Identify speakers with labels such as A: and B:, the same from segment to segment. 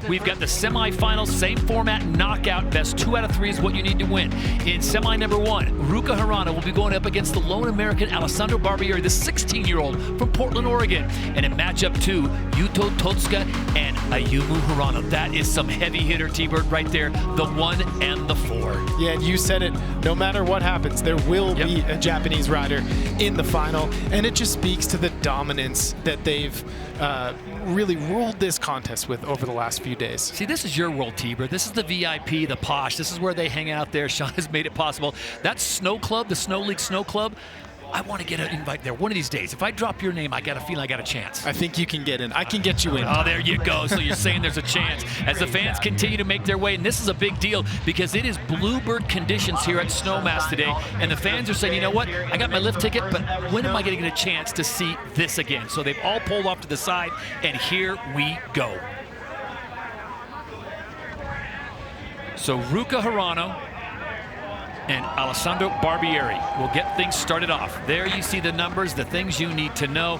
A: we've got the semifinals, same format, knockout. Best 2 out of 3 is what you need to win. In semi number 1, Ruka Hirano will be going up against the lone American Alessandro Barbieri, the 16-year-old from Portland, Oregon. And in matchup 2, Yuto Totsuka and Ayumu Hirano. That is some heavy hitter, T-Bird, right there. The 1 and the 4.
B: Yeah, and you said it. No matter what happens, there will be a Japanese rider in the final, and it just speaks to the dominance that they've really ruled this contest with over the last few days.
A: See, this is your world, T-Bird. This is the VIP, the posh. This is where they hang out there. Shaun has made it possible. That snow club, the Snow League Snow Club, I want to get an invite there one of these days. If I drop your name, I got a feeling I got a chance.
B: I think you can get in. I can get you in.
A: Oh, there you go. So you're saying there's a chance. As the fans continue to make their way, and this is a big deal because it is bluebird conditions here at Snowmass today, and the fans are saying, you know what, I got my lift ticket, but when am I going to get a chance to see this again? So they've all pulled off to the side, and here we go. So Ruka Hirano and Alessandro Barbieri will get things started off. There you see the numbers, the things you need to know.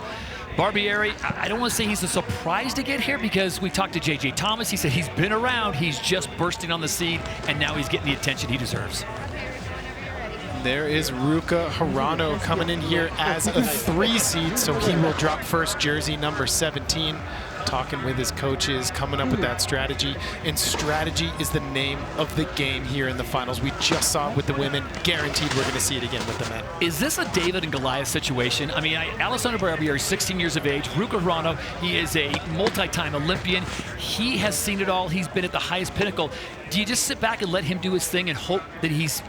A: Barbieri, I don't want to say he's a surprise to get here because we talked to J.J. Thomas. He said he's been around. He's just bursting on the scene, and now he's getting the attention he deserves.
B: There is Ruka Hirano coming in here as a 3 seed, so he will drop first, jersey number 17. Talking with his coaches, coming up with that strategy, and strategy is the name of the game here in the finals. We just saw it with the women. Guaranteed we're going to see it again with the men.
A: Is this a David and Goliath situation? I mean, Alessandro Barbieri is 16 years of age. Ruka Hirano, he is a multi-time Olympian. He has seen it all. He's been at the highest pinnacle. Do you just sit back and let him do his thing and hope that he's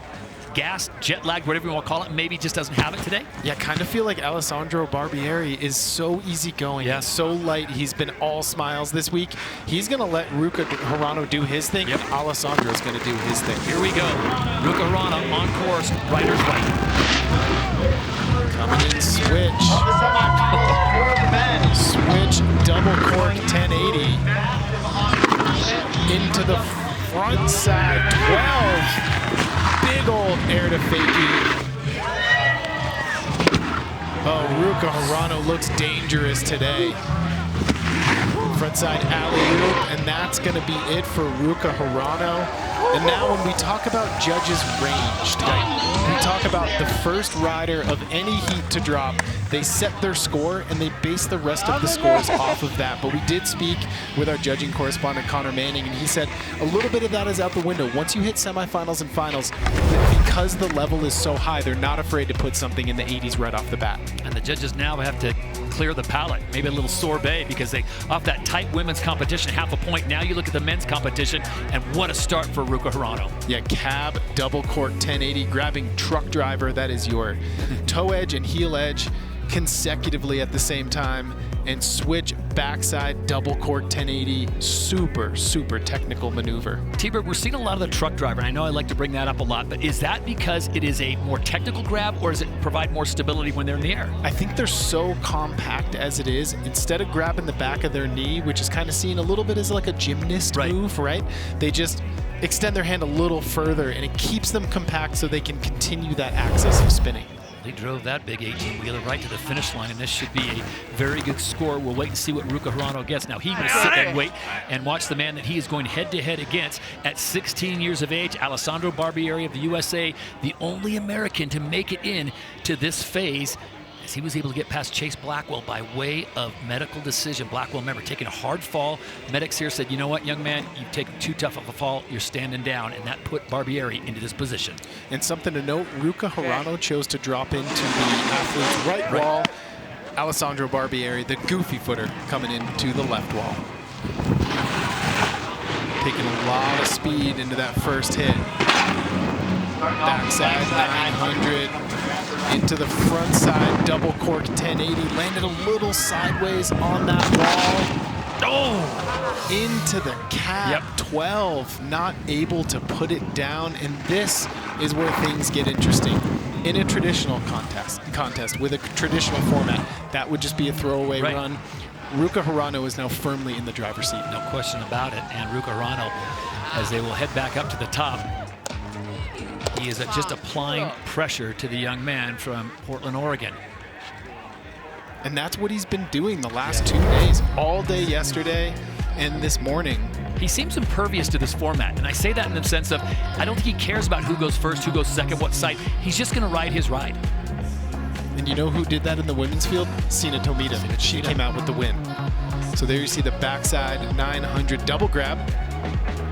A: gassed, jet lagged, whatever you want to call it, maybe just doesn't have it today?
B: Yeah, I kind of feel like Alessandro Barbieri is so easygoing, so light. He's been all smiles this week. He's going to let Ruka Hirano do his thing. Yep. Alessandro's going to do his thing.
A: Here we go. Ruka Hirano on course, rider's right.
B: Coming in switch. Switch, double cork 1080. Into the front side, 12. Big old air to fakie. Oh, Ruka Hirano looks dangerous today. Frontside alley-oop, and that's going to be it for Ruka Hirano. And now when we talk about judges' range tonight, we talk about the first rider of any heat to drop. They set their score, and they base the rest of the scores off of that. But we did speak with our judging correspondent, Connor Manning, and he said a little bit of that is out the window. Once you hit semifinals and finals, because the level is so high, they're not afraid to put something in the 80s right off the bat.
A: And the judges now have to clear the palate, maybe a little sorbet, because they, off that tight women's competition, half a point. Now you look at the men's competition, and what a start for Ruka Hirano.
B: Yeah, cab, double cork 1080, grabbing truck driver. That is your toe edge and heel edge consecutively at the same time, and switch backside double cork 1080. Super, super technical maneuver.
A: T-Bird, we're seeing a lot of the truck driver, and I know I like to bring that up a lot, but is that because it is a more technical grab, or does it provide more stability when they're in the air?
B: I think they're so compact as it is. Instead of grabbing the back of their knee, which is kind of seen a little bit as like a gymnast move, right? They just extend their hand a little further, and it keeps them compact so they can continue that axis of spinning.
A: They drove that big 18-wheeler right to the finish line, and this should be a very good score. We'll wait and see what Ruka Hirano gets. Now, he will sit and wait and watch the man that he is going head-to-head against at 16 years of age, Alessandro Barbieri of the USA, the only American to make it in to this phase, as he was able to get past Chase Blackwell by way of medical decision. Blackwell, remember, taking a hard fall. Medics here said, you know what, young man, you've taken too tough of a fall. You're standing down, and that put Barbieri into this position.
B: And something to note, Ruka Hirano chose to drop into the athlete's right wall. Alessandro Barbieri, the goofy footer, coming into the left wall. Taking a lot of speed into that first hit. Backside 900. Into the front side, double cork 1080, landed a little sideways on that wall. Oh! Into the cap, 12, not able to put it down, and this is where things get interesting. In a traditional contest with a traditional format, that would just be a throwaway run. Ruka Hirano is now firmly in the driver's seat.
A: No question about it, and Ruka Hirano, as they will head back up to the top, he is just applying pressure to the young man from Portland, Oregon.
B: And that's what he's been doing the last 2 days, all day yesterday and this morning.
A: He seems impervious to this format, and I say that in the sense of I don't think he cares about who goes first, who goes second, what side. He's just going to ride his ride.
B: And you know who did that in the women's field? Sina Tomita. She came out with the win. So there you see the backside 900 double grab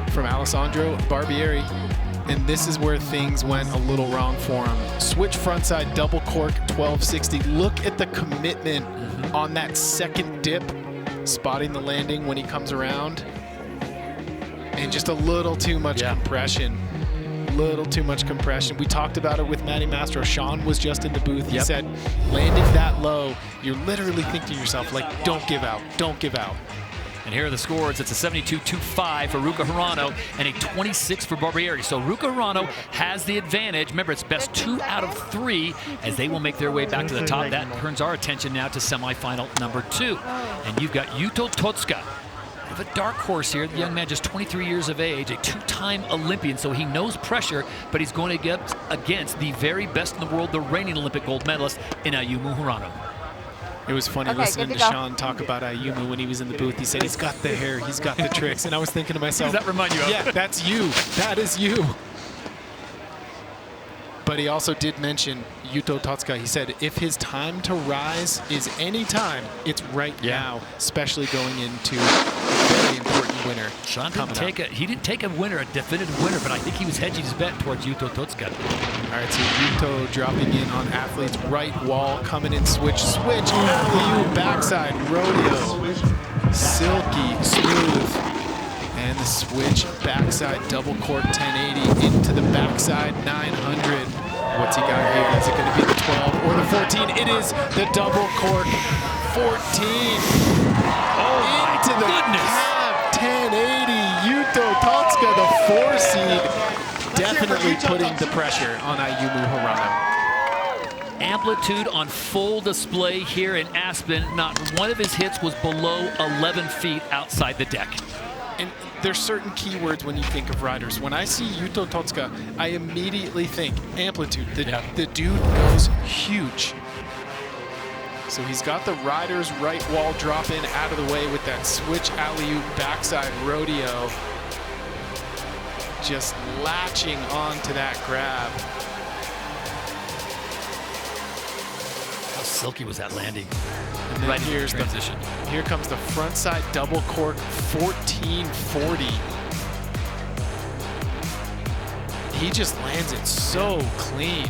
B: from Alessandro Barbieri. And this is where things went a little wrong for him. Switch frontside double cork 1260. Look at the commitment on that second dip, spotting the landing when he comes around. And just a little too much compression. Little too much compression. We talked about it with Matty Mastro. Shaun was just in the booth. He said, landing that low, you're literally thinking to yourself, like, don't give out, don't give out.
A: And here are the scores. It's a 72.25 for Ruka Hirano and a 26 for Barbieri. So Ruka Hirano has the advantage. Remember, it's best 2 out of 3 as they will make their way back to the top. That turns our attention now to semifinal number 2. And you've got Yuto Totsuka. We have a dark horse here. The young man, just 23 years of age, a 2-time Olympian, so he knows pressure, but he's going to get against the very best in the world, the reigning Olympic gold medalist in Ayumu Hirano.
B: It was funny listening to Shaun talk about Ayumu when he was in the booth. He said he's got the hair, he's got the tricks, and I was thinking to myself,
A: does that remind you of?
B: Yeah, that's you. That is you. But he also did mention Yuto Totsuka. He said if his time to rise is any time, it's right now, especially going into a very important winner.
A: Shaun didn't take a winner, a definitive winner, but I think he was hedging his bet towards Yuto Totsuka.
B: All right, so Yuto dropping in on athlete's right wall, coming in switch, alley-oop, backside, rodeo, silky, smooth. And the switch backside double cork 1080 into the backside 900. What's he got here? Is it going to be the 12 or the 14? It is the double cork 14. Into the cab 1080. Yuto Totsuka, the 4 seed, definitely putting the pressure on Ayumu Hirano.
A: Amplitude on full display here in Aspen. Not one of his hits was below 11 feet outside the deck.
B: And there's certain keywords when you think of riders. When I see Yuto Totsuka, I immediately think amplitude. The dude goes huge. So he's got the rider's right wall drop in out of the way with that switch alley-oop backside rodeo. Just latching onto that grab.
A: How silky was that landing?
B: And then
A: right
B: here's the transition. Here comes the front side double cork 1440. He just lands it so clean.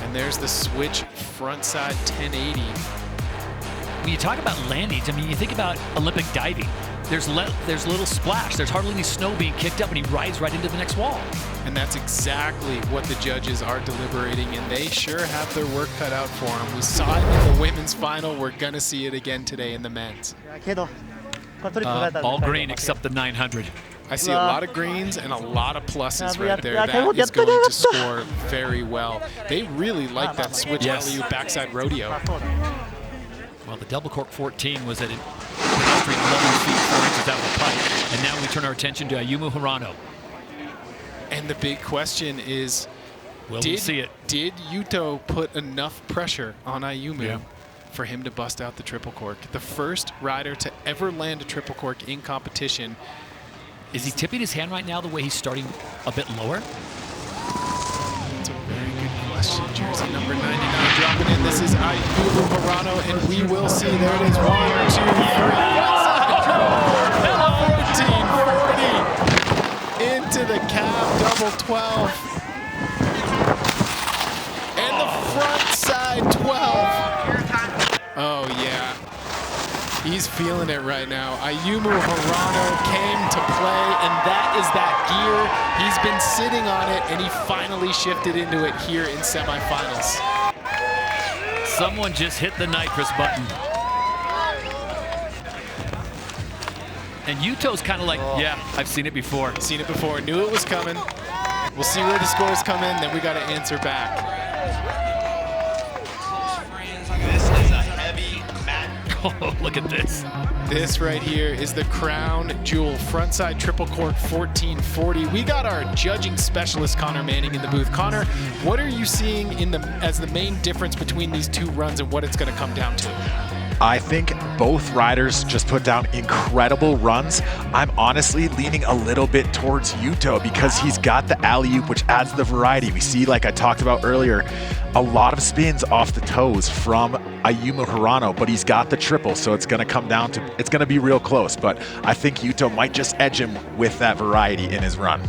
B: And there's the switch front side 1080.
A: When you talk about landings, I mean, you think about Olympic diving. There's little splash. There's hardly any snow being kicked up, and he rides right into the next wall.
B: And that's exactly what the judges are deliberating, and they sure have their work cut out for them. We saw it in the women's final. We're going to see it again today in the men's.
A: All green except the 900.
B: I see a lot of greens and a lot of pluses right there. That is going to score very well. They really like that switch alley-oop backside rodeo.
A: Well, the double cork 14 was at 11 feet 4 inches out of the pipe, and now we turn our attention to Ayumu Hirano.
B: And the big question is,
A: we'll see it.
B: Did Yuto put enough pressure on Ayumu for him to bust out the triple cork? The first rider to ever land a triple cork in competition.
A: Is he tipping his hand right now the way he's starting a bit lower?
B: That's a very good question. Jersey number 99 dropping in. This is Ayumu Hirano, and we will see. There it is. 1, 2, 3. 1440 into the cab double 12. And the front side 12. Oh, yeah. He's feeling it right now. Ayumu Hirano came to play, and that is that gear. He's been sitting on it, and he finally shifted into it here in semifinals.
A: Someone just hit the nitrous button. And Yuto's kind of like, yeah, I've seen it before.
B: Seen it before, knew it was coming. We'll see where the scores come in, then we got to answer back.
A: Oh, look at this.
B: This right here is the crown jewel frontside triple cork 1440. We got our judging specialist Connor Manning in the booth. Connor, what are you seeing as the main difference between these two runs and what it's going to come down to?
C: I think both riders just put down incredible runs. I'm honestly leaning a little bit towards Yuto because he's got the alley-oop, which adds the variety. We see, like I talked about earlier, a lot of spins off the toes from Ayumu Hirano, but he's got the triple, so it's gonna come down to, it's gonna be real close, but I think Yuto might just edge him with that variety in his run.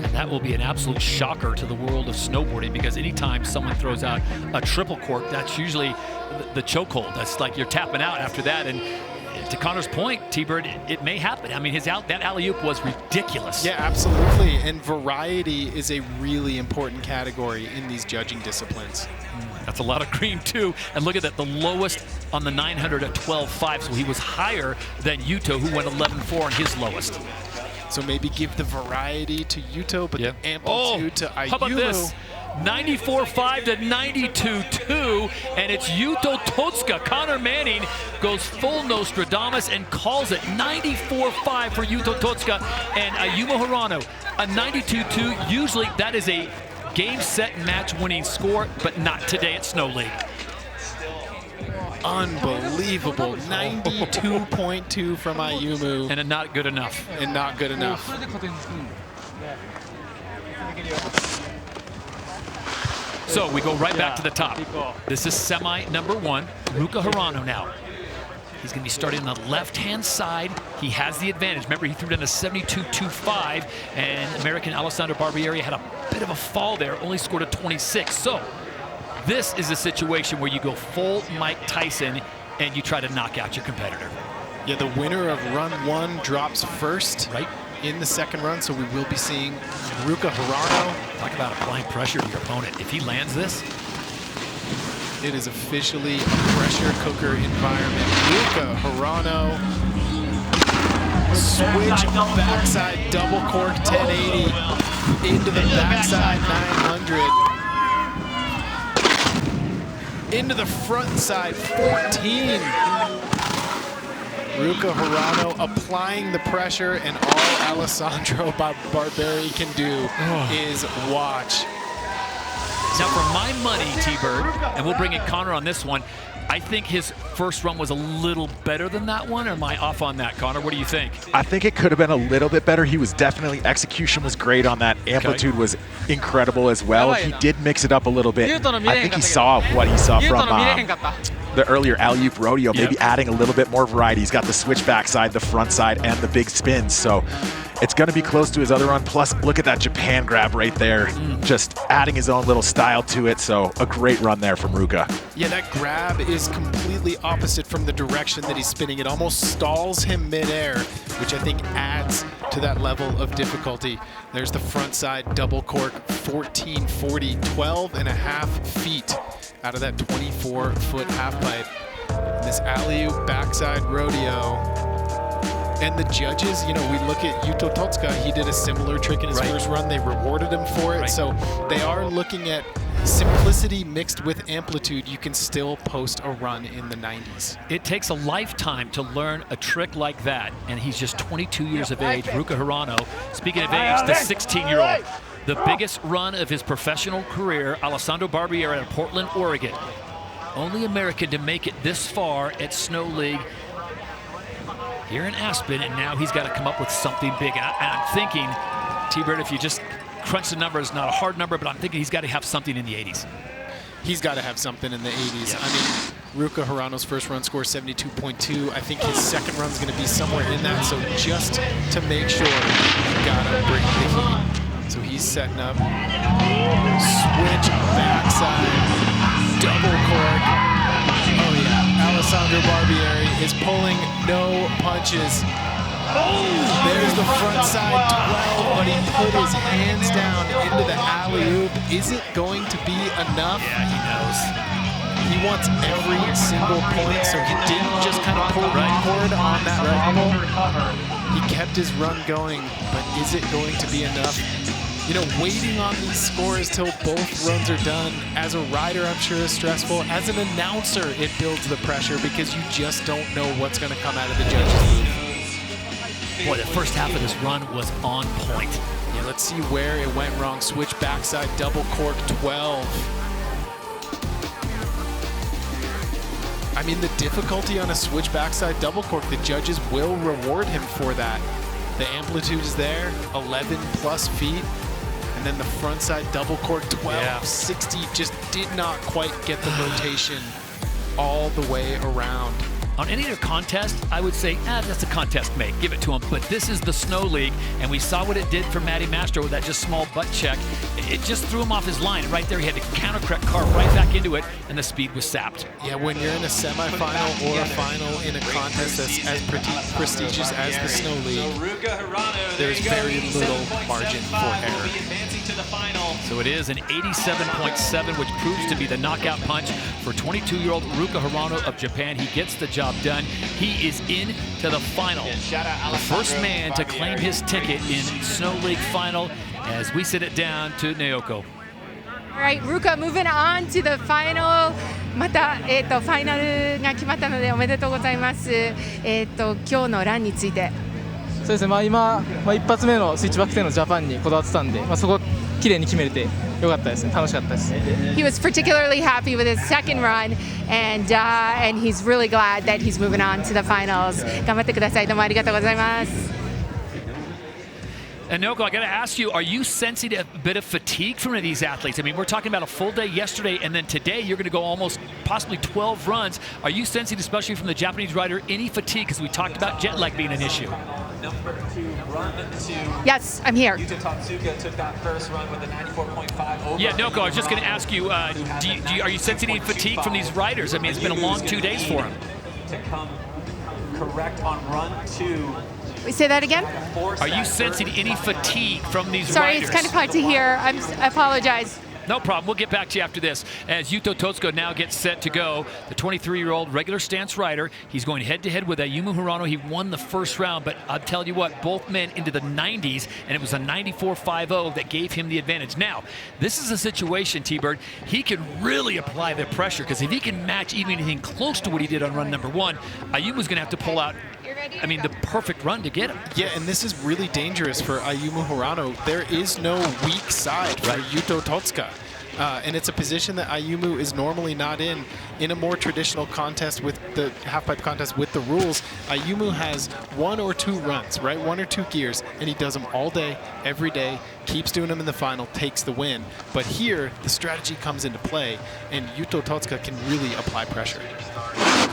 A: And that will be an absolute shocker to the world of snowboarding, because anytime someone throws out a triple cork, that's usually the chokehold. That's like you're tapping out after that. And to Connor's point, T-Bird, it may happen. I mean, that alley-oop was ridiculous.
B: Yeah, absolutely. And variety is a really important category in these judging disciplines.
A: That's a lot of green, too. And look at that, the lowest on the 900 at 12.5, so he was higher than Yuto, who went 11.4 on his lowest.
B: So maybe give the variety to Yuto, but the amplitude to Ayumu.
A: How about this? 94.5 to 92.2, and it's Yuto Totsuka. Connor Manning goes full Nostradamus and calls it 94.5 for Yuto Totsuka, and Ayumu Hirano, a 92.2. Usually that is a game, set, match winning score, but not today at Snow League.
B: Unbelievable. 92.2 from Ayumu.
A: And not good enough.
B: And not good enough.
A: So we go right back to the top. This is semi number 1, Ruka Hirano now. He's going to be starting on the left-hand side. He has the advantage. Remember, he threw down a 72.25, and American Alessandro Barbieri had a bit of a fall there, only scored a 26. So this is a situation where you go full Mike Tyson and you try to knock out your competitor.
B: Yeah, the winner of run 1 drops first in the second run, so we will be seeing Ruka Hirano.
A: Talk about applying pressure to your opponent. If he lands this,
B: it is officially a pressure cooker environment. Ruka Hirano, switch backside double cork 1080 into the backside 900. Into the front side 14. Ruka Hirano applying the pressure, and all Alessandro Barbieri can do is watch.
A: Now, for my money, T-Bird, and we'll bring in Connor on this one, I think his first run was a little better than that one, or am I off on that, Connor? What do you think?
C: I think it could have been a little bit better. He was definitely, execution was great on that. Amplitude was incredible as well. He did mix it up a little bit. I think he saw what he saw from the earlier alley-oop rodeo, maybe adding a little bit more variety. He's got the switch backside, the front side, and the big spins. So it's going to be close to his other run. Plus, look at that Japan grab right there. Just adding his own little style to it. So a great run there from Ruka.
B: Yeah, that grab is completely opposite from the direction that he's spinning. It almost stalls him midair, which I think adds to that level of difficulty. There's the front side double cork, 1440, 12.5 feet out of that 24-foot half pipe. This alley-oop backside rodeo. And the judges, you know, we look at Yuto Totsuka, he did a similar trick in his first run. They rewarded him for it. So they are looking at simplicity mixed with amplitude. You can still post a run in the 90s.
A: It takes a lifetime to learn a trick like that, and he's just 22 years of age. Ruka Hirano, speaking of age, the 16-year-old. The biggest run of his professional career, Alessandro Barbieri out of Portland, Oregon. Only American to make it this far at Snow League here in Aspen, and now he's got to come up with something big. And I'm thinking, T-Bird, if you just crunch the numbers, not a hard number, but I'm thinking he's got to have something in the 80s.
B: He's got to have something in the 80s. I mean, Ruka Hirano's first run score 72.2. I think his second run's going to be somewhere in that. So just to make sure, you got to bring the heat. So he's setting up. Switch backside, double cork. Oh yeah, Alessandro Barbieri is pulling no punches. There's the front side 12, but he put his hands down into the alley-oop. Is it going to be enough?
A: Yeah, he knows.
B: He wants every single point, so he didn't just kind of pull ripcord on that wobble. He kept his run going, but is it going to be enough? You know, waiting on these scores till both runs are done, as a rider, I'm sure is stressful. As an announcer, it builds the pressure because you just don't know what's going to come out of the judges' booth.
A: Boy, the first half of this run was on point.
B: Yeah, let's see where it went wrong. Switch backside, double cork 12. I mean, the difficulty on a switch backside double cork, the judges will reward him for that. The amplitude is there, 11 plus feet. And then the frontside double cork 1260 just did not quite get the rotation all the way around.
A: On any other contest, I would say, that's a contest mate, give it to him. But this is the Snow League, and we saw what it did for Matty Mastro with that just small butt check. It just threw him off his line. Right there, he had to counter-correct, carve right back into it, and the speed was sapped.
B: Yeah, when you're in a semifinal or a final in a contest that's as prestigious as the Snow League, there's very little margin for error.
A: So it is an 87.7, which proves to be the knockout punch for 22-year-old Ruka Hirano of Japan. He gets the job done. He is in to the final. The first man to claim his ticket in Snow League final as we sit it down to Naoko.
D: All right, Ruka, moving on to the final. また、ファイナルが決まったのでおめでとうございます。今日のランについて。
E: そうですね、今、一発目のスイッチバック10のジャパンにこだわってたんで、そこ綺麗に決めれてよかったですね、楽しかったです。
D: He was particularly happy with his second run, and he's really glad that he's moving on to the finals. 頑張ってください。どうもありがとうございます。
A: And Naoko, I got to ask you, are you sensing a bit of fatigue from these athletes? I mean, we're talking about a full day yesterday, and then today you're going to go almost possibly 12 runs. Are you sensing, especially from the Japanese rider, any fatigue? Because we talked about jet lag being an issue.
D: Yes, I'm here.
F: Yuta Tatsuga took that first run with a 94.5 over.
A: Yeah, Naoko, I was just going to ask you, are you sensing any fatigue from these riders? I mean, it's been a long 2 days for them.
F: To come correct on run 2.
D: Say that again?
A: Are you sensing any fatigue from these
D: Sorry,
A: riders?
D: it's kind of hard to hear. I apologize.
A: No problem. We'll get back to you after this. As Yuto Totsuka now gets set to go, the 23-year-old regular stance rider, he's going head-to-head with Ayumu Hirano. He won the first round, but I'll tell you what, both men into the 90s, and it was a 94.50 that gave him the advantage. Now, this is a situation, T-Bird, he can really apply the pressure, because if he can match even anything close to what he did on run number 1, Ayumu's going to have to pull out, I mean, the perfect run to get him.
B: Yeah, and this is really dangerous for Ayumu Hirano. There is no weak side for Yuto Totsuka. And it's a position that Ayumu is normally not in. In a more traditional contest with the halfpipe contest with the rules, Ayumu has 1 or 2 runs, right? 1 or 2 gears, and he does them all day, every day, keeps doing them in the final, takes the win. But here, the strategy comes into play, and Yuto Totsuka can really apply pressure.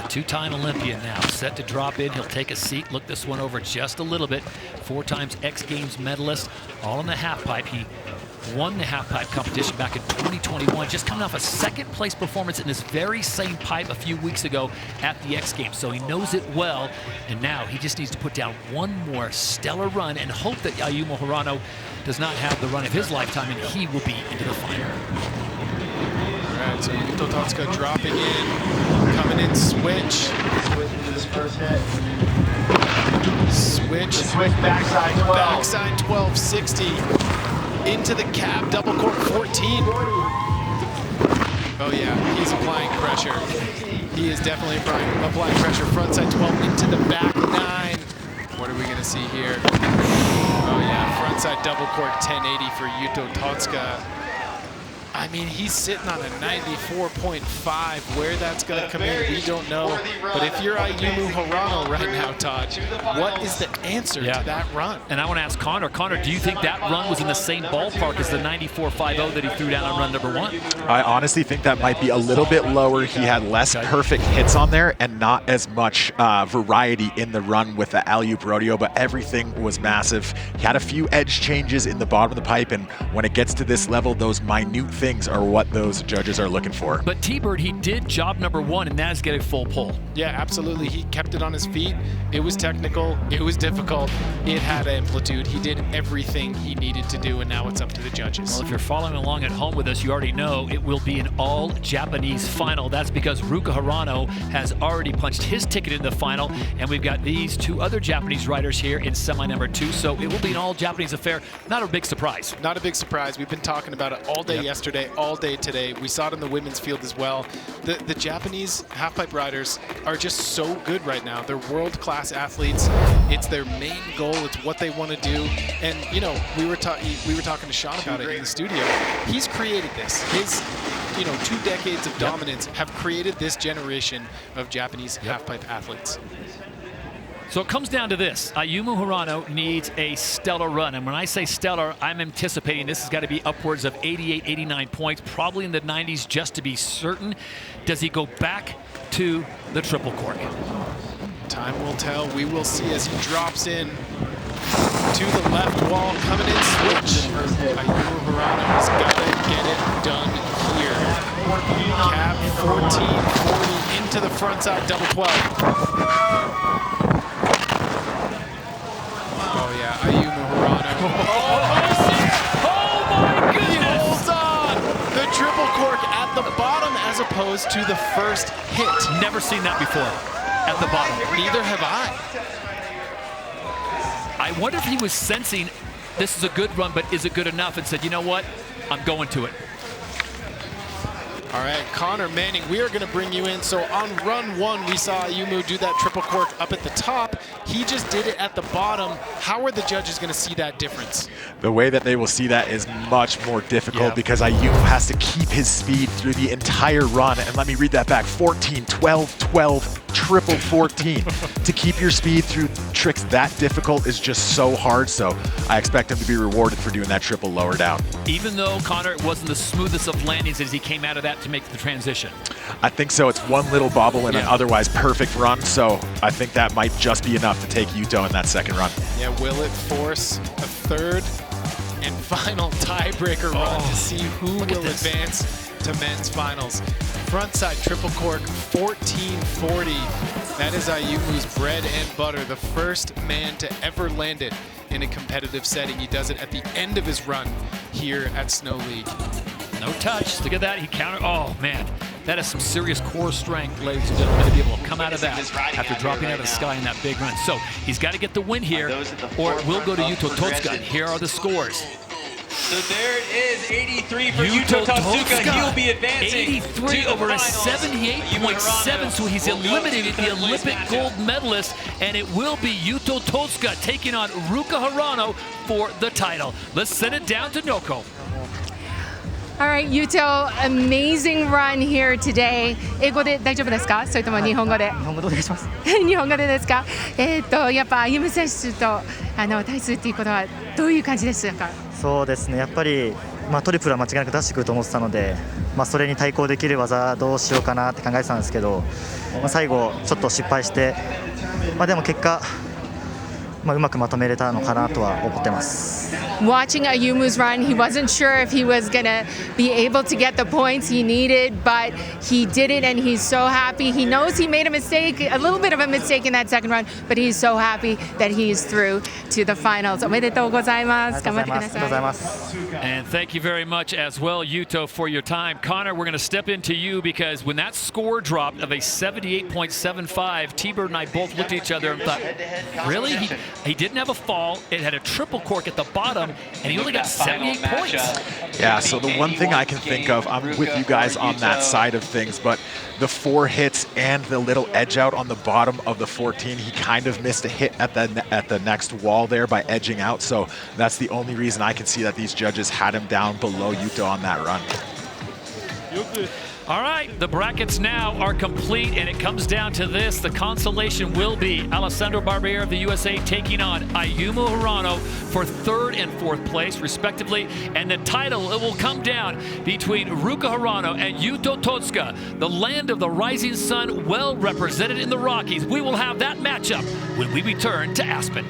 A: Two-time Olympian now, set to drop in. He'll take a seat, look this one over just a little bit. 4 times X Games medalist, all in the halfpipe. He won the halfpipe competition back in 2021, just coming off a second-place performance in this very same pipe a few weeks ago at the X Games. So he knows it well, and now he just needs to put down one more stellar run and hope that Ayumu Hirano does not have the run of his lifetime, and he will be into the final.
B: All right, so Yuto Totsuka dropping in, coming in switch. Switch backside 12. Backside 1260 into the cab, double cork 14. Oh yeah, he's applying pressure. He is definitely applying pressure. Frontside 12 into the back 9. What are we gonna see here? Oh yeah, frontside double cork 1080 for Yuto Totsuka. I mean, he's sitting on a 94.5. Where that's going to come in, we don't know. But if you're Ayumu Hirano right now, Todd, what is the answer to that run?
A: And I want to ask Connor. Connor, do you think that run was in the same ballpark as the 94.50 that he threw down on run number 1?
C: I honestly think that might be a little bit lower. He had less perfect hits on there and not as much variety in the run with the alley-oop rodeo, but everything was massive. He had a few edge changes in the bottom of the pipe, and when it gets to this level, those minute things are what those judges are looking for.
A: But T-Bird, he did job number 1, and that is get a full pull.
B: Yeah, absolutely. He kept it on his feet. It was technical. It was difficult. It had amplitude. He did everything he needed to do, and now it's up to the judges.
A: Well, if you're following along at home with us, you already know it will be an all-Japanese final. That's because Ruka Hirano has already punched his ticket in the final, and we've got these 2 other Japanese riders here in semi number 2, so it will be an all-Japanese affair. Not a big surprise.
B: Not a big surprise. We've been talking about it all day yesterday, all day today. We saw it in the women's field as well. The Japanese halfpipe riders are just so good right now. They're world-class athletes. It's their main goal. It's what they want to do. And we were talking to Shaun about it in the studio. He's created this. 2 decades of dominance have created this generation of Japanese halfpipe athletes.
A: So it comes down to this. Ayumu Hirano needs a stellar run. And when I say stellar, I'm anticipating this has got to be upwards of 88, 89 points, probably in the 90s just to be certain. Does he go back to the triple cork?
B: Time will tell. We will see as he drops in to the left wall, coming in switch. Ayumu Hirano has got to get it done here. Cap 1440 into the front side double 12. Oh yeah, Ayumu Hirano.
A: Oh my goodness!
B: He holds on! The triple cork at the bottom as opposed to the first hit.
A: Never seen that before at the bottom.
B: Neither have I.
A: I wonder if he was sensing this is a good run, but is it good enough, and said, you know what, I'm going to it.
B: All right, Connor Manning, we are going to bring you in. So on run 1, we saw Ayumu do that triple cork up at the top. He just did it at the bottom. How are the judges going to see that difference?
C: The way that they will see that is much more difficult because Ayumu has to keep his speed through the entire run. And let me read that back, 14, 12, 12, triple 14. To keep your speed through tricks that difficult is just so hard. So I expect him to be rewarded for doing that triple lower down.
A: Even though, Connor, it wasn't the smoothest of landings as he came out of that to make the transition.
C: I think so. It's one little bobble in an otherwise perfect run. So I think that might just be enough to take Yuto in that second run.
B: Yeah, will it force a third and final tiebreaker run to see who will advance to men's finals? Frontside triple cork 1440. That is Ayumu's bread and butter. The first man to ever land it in a competitive setting. He does it at the end of his run here at Snow League.
A: No touch. Look at that. He countered. Oh, man. That is some serious core strength, ladies and gentlemen, to be able to come out of that after dropping out of the sky in that big run. So he's got to get the win here, or it will go to Yuto Totsuka. Here are the scores.
F: So there it is, 83 for Yuto Totsuka. He'll be advancing
A: 83 over a 78.7, so he's eliminated the Olympic gold medalist, and it will be Yuto Totsuka taking on Ruka Hirano for the title. Let's send it down to Noko.
D: All right, Yuto, amazing run here today. 英語で大丈夫ですか？それとも日本語で？日本語でお願いします。日本語でですか？やっぱ歩夢選手と対するっていうことはどういう感じでしたか？
G: そうですね。やっぱりトリプルは間違いなく出してくると思ってたので、それに対抗できる技どうしようかなって考えてたんですけど、最後ちょっと失敗して、でも結果うまくまとめれたのかなとは思ってます。
D: Watching Ayumu's run, he wasn't sure if he was going to be able to get the points he needed, but he did it and he's so happy. He knows he made a mistake, a little bit of a mistake in that second run, but he's so happy that he's through to the finals. おめでとうございます。頑張ってください。ありがとうございます。
A: And thank you very much as well, Yuto, for your time. Connor, we're going to step into you because when that score dropped of a 78.75, T-Bird and I both looked at each other and thought, really? He didn't have a fall. It had a triple cork at the bottom, and he only got 78 points.
C: Yeah, so the one thing I can think of, I'm with you guys on that side of things, but the 4 hits and the little edge out on the bottom of the 14, he kind of missed a hit at the next wall there by edging out. So that's the only reason I can see that these judges had him down below Yuto on that run.
A: All right, the brackets now are complete, and it comes down to this. The consolation will be Alessandro Barbieri of the USA taking on Ayumu Hirano for 3rd and 4th place, respectively. And the title, it will come down between Ruka Hirano and Yuto Totsuka, the land of the rising sun, well represented in the Rockies. We will have that matchup when we return to Aspen.